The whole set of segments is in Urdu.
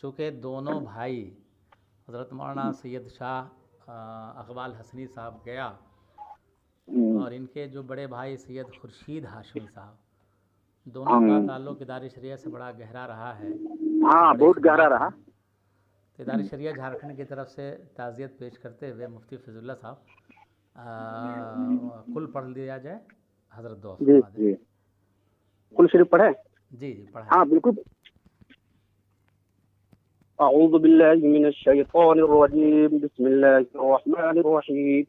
چونکہ دونوں بھائی حضرت مولانا سید شاہ اقبال حسنی صاحب گیا اور ان کے جو بڑے بھائی سید خورشید ہاشمی صاحب، دونوں کا تعلق ادارہ شریعہ سے بڑا گہرا رہا ہے. ہاں بہت گہرا رہا. ادارہ شریعہ جھارکھنڈ کی طرف سے تعزیت پیش کرتے ہوئے مفتی فیض اللہ صاحب کل پڑھ لیا جائے. حضرت دعا فرما دیں. جی کل شریف پڑھے؟ جی پڑھیں. ہاں بالکل. اعوذ باللہ من الشیطان الرجیم بسم اللہ الرحمن الرحیم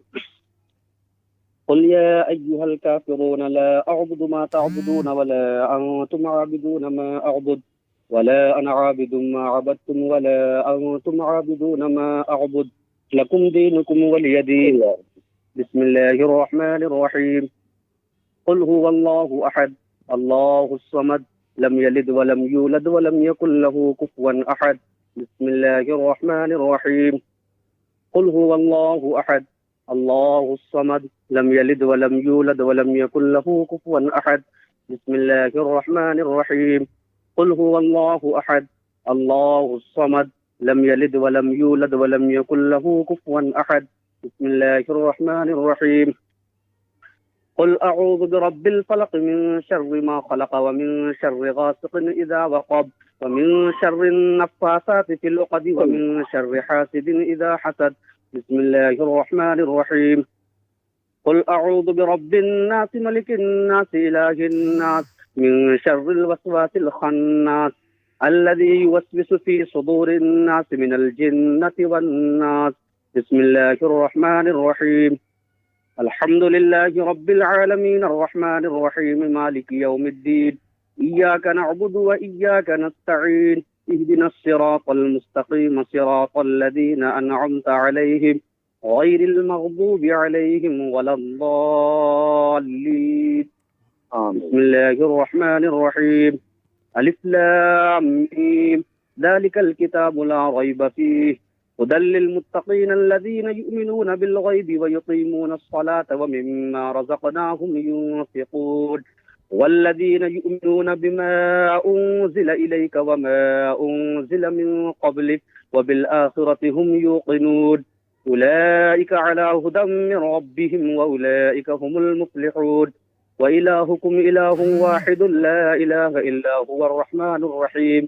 قل یا ایہا الکافرون لا اعبد ما تعبدون ولا انتم عابدون ما اعبد ولا انا عابد ما عبدتم ولا انتم عابدون ما اعبد لکم دینکم ولی دین. بسم اللہ الرحمن الرحیم قل هو اللہ احد اللہ الصمد لم یلد ولم یولد ولم یکن له کفوا احد. بسم اللہ الرحمن الرحیم قل هو اللہ احد اللہ الصمد لم یلد ولم یولد ولم یکن له کفوا احد. بسم اللہ الرحمن الرحیم قل هو اللہ احد اللہ الصمد لم یلد ولم یولد ولم یکن له کفوا احد. بسم اللہ الرحمن الرحیم قل اعوذ برب الفلق من شر ما خلق ومن شر غاسق اذا وقب ومن شر النفاثات في العقد ومن شر حاسد اذا حسد. بسم الله الرحمن الرحيم قل اعوذ برب الناس ملك الناس اله الناس من شر الوسواس الخناس الذي يوسوس في صدور الناس من الجنة والناس. بسم الله الرحمن الرحيم الحمد لله رب العالمين الرحمن الرحيم مالك يوم الدين إياك نعبد وإياك نستعين اهدنا الصراط المستقيم صراط الذين أنعمت عليهم غير المغضوب عليهم ولا الضالين. بسم الله الرحمن الرحيم ألف لام ميم ذلك الكتاب لا ريب فيه هدى للمتقين الذين يؤمنون بالغيب ويقيمون الصلاة ومما رزقناهم ينفقون والذين يؤمنون بما أنزل إليك وما أنزل من قبلك وبالآخرة هم يوقنون أولئك على هدى من ربهم وأولئك هم المفلحون. وإلهكم إله واحد لا إله إلا هو الرحمن الرحيم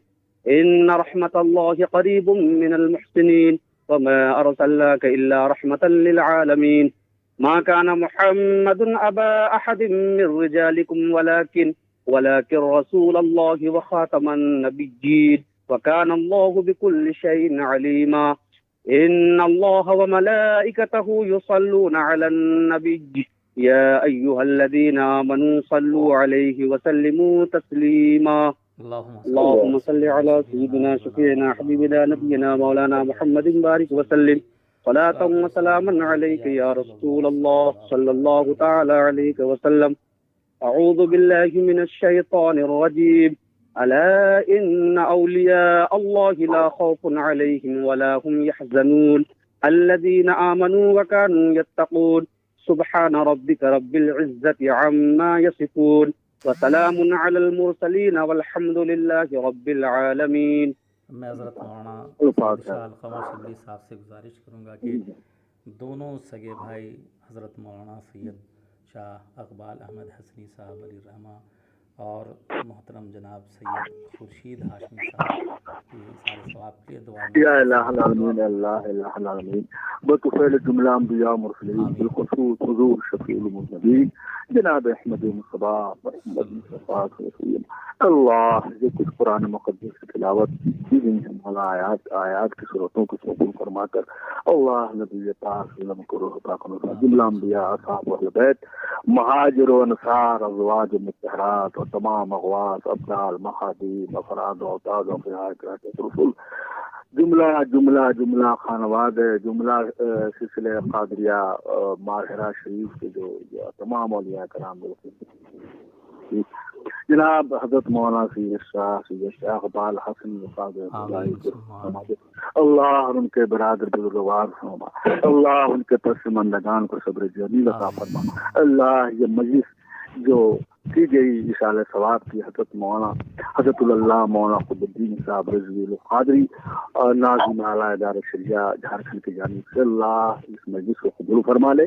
إن رحمة الله قريب من المحسنين وما أرسلناك إلا رحمة للعالمين. ما كان محمد أبا أحد من رجالكم ولكن رسول الله وخاتم النبيين وكان الله بكل شيء عليما. إن الله وملائكته يصلون على النبي يا أيها الذين آمنوا صلوا عليه وسلموا تسليما. اللهم صل على سيدنا شفيعنا حبيبنا نبينا مولانا محمد بارك وسلم صلاة وسلاما عليك يا رسول الله صلى الله تعالى عليك وسلم. أعوذ بالله من الشيطان الرجيم ألا إن أولياء الله لا خوف عليهم ولا هم يحزنون الذين آمنوا وكانوا يتقون سبحان ربك رب العزة عما يصفون وسلام على المرسلين والحمد لله رب العالمین. میں حضرت مولانا شاہ القمر شبلی صاحب سے گزارش کروں گا کہ دونوں سگے بھائی حضرت مولانا سید شاہ اقبال احمد حسنی صاحب علیہ الرحمہ اور محترم جناب سید خورشید ہاشمی صاحب کی سارے ثواب کے لیے دعا یا الہ العالمین اللہ الہ العالمین بطفیل جملہ انبیاء مرسلین بالخصوص حضور شفیع المذنبین جناب احمد مصطفیٰ محمد مصطفیٰ رسول اللہ. یہ کچھ قرآن مقدس کی تلاوت مولا آیات کی صورتوں کو قبول فرما کر اللہ نبی پاک وسلم کو روح پاک جملہ انبیاء اصحاب اہل بیت مہاجر و انصار ازواج مطہرات اور تمام اغواث ابدال مخادیم افراد و اوتاد و رسول جملہ خانواد جملہ سلسلہ قادریہ ماہرہ شریف کے جو تمام اولیاء کرام جناب حضرت مولانا سید شاہ اقبال حسن اللہ ان کے برادر بزرگوار فرما اللہ ان کے پسماندگان کو صبر جمیل عطا فرما. اللہ یہ مجلس جو کی گئی اشارہ ثواب کی حضرت اللہ مولانا قطب الدین صاحب رضوی القادری اور ناظم اعلیٰ ادارہ شریعہ جھارکھنڈ کی جانب سے اللہ اس مجلس کو قبول فرما لے.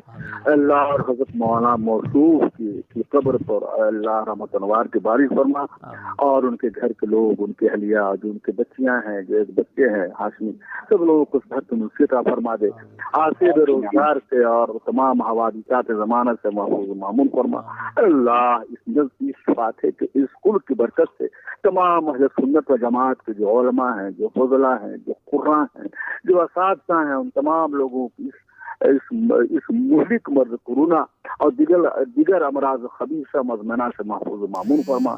اللہ اور حضرت مولانا موصوف کی قبر پر اللہ رحمت انوار کی بارش فرما, اور ان کے گھر کے لوگ, ان کے اہلیہ, جو ان کے بچیاں ہیں, جو ایک بچے ہیں ہاشمی, سب لوگوں کو صحت نصیحت فرما دے, آصف روزگار سے اور تمام حوادثات زمانہ سے محفوظ معمول فرما. اللہ اس بات ہے کہ اس اسکول کی برکت سے تمام اہل سنت و جماعت کے جو علماء ہیں, جو فضلاء ہیں, جو قراء ہیں, جو اساتذہ ہیں, ان تمام لوگوں کی اس مہلک مرض کورونا اور دیگر امراض خبیثہ مزمنہ سے محفوظ معمول فرما.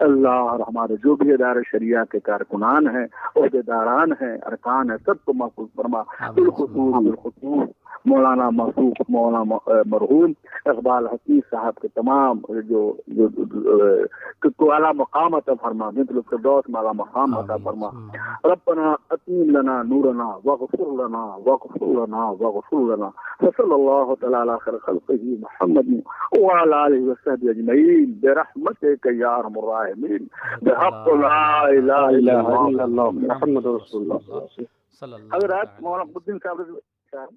اللہ اور ہمارے جو بھی ادارہ شریعہ کے کارکنان ہیں, عہدیداران ہیں, ارکان ہیں, سب کو محفوظ فرما. بالخصوص مولانا موصوف, مولانا مرحوم اقبال حکیم صاحب کے تمام جو اعلیٰ مقام عطا فرما, مثل الفردوس اعلیٰ مقام عطا فرما. ربنا اتمم لنا نورنا واغفر لنا واغفر لنا وصلی اللہ تعالی علی خیر خلقہ محمد وعلى آلہ وصحبہ اجمعین برحمتک یا ارحم الراحمین بحق لا الہ الا اللہ محمد رسول اللہ. حضرات مولانا قطب الدین صاحب